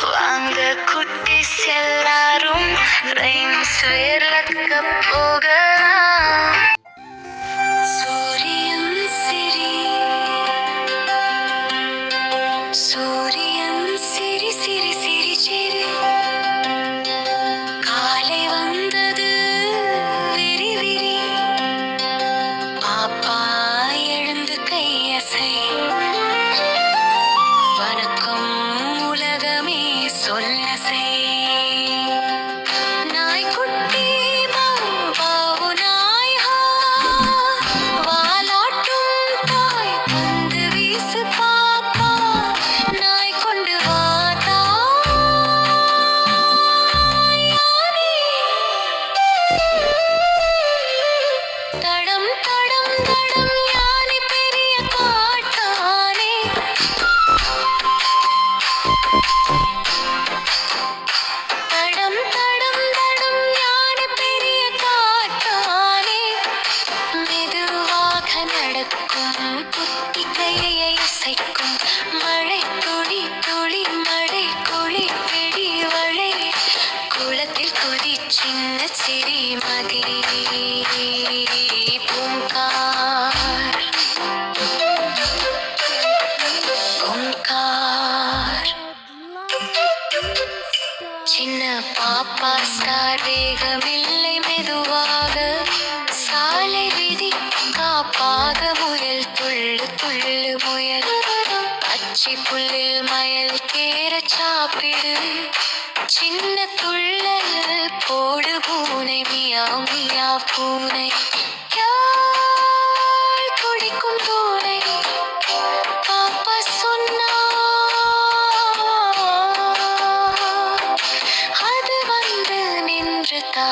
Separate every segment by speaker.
Speaker 1: வாங்க குட்டிஸ் எல்லாரும் ரைம்ஸ் வேர்லக்க போகலாம். சூரியன் சிரி சூரியன் சிரி சிரி சிரி சிரி காலை வந்தது விரி விரி பாப்பா எழுந்து கையசை வணக்கம் உலகமே சொல்ல செய் நாய்க்குட்டி பாவு நாய் வாலாட்டும் தாய் பந்து வீசு பாப்பா நாய் கொண்டு வாதா தடம் தடம் தடம் யானை பெரிய காட்டானே தடம் தடம் தடம் யானை பெரிய காட்டானே மெதுவாக நடக்கும் குட்டி கையை அசைக்கும் மழை துளி துளி மழை குழி பிடி வளை குளத்தில் குதி சின்ன சிறி மதி பூங்கார் பூங்கார் சின்ன பாப்பா ஸ்டார் வேகமில்லை மெதுவாக சாலை விதி காப்பாக முயல் துள்ளு துள்ளு முயல் பச்சை புல்லில் மயல் கேர சாப்பிடு சின்ன துள்ளல் போடு பூனை மியாவ் மியாவ் பூனை யாழ் குடிக்கும் பூனை பாப்பா சொன்னா அது வந்து நின்று தா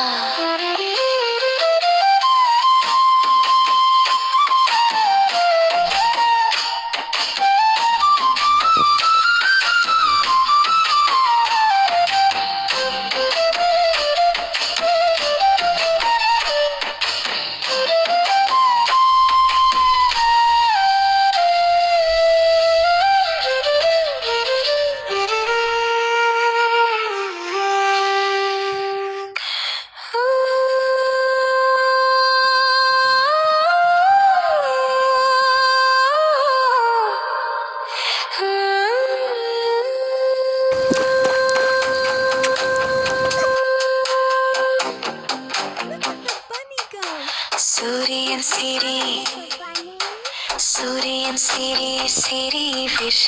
Speaker 1: சூரியன் சிரி சூரியன் சிரி சிரி விஷ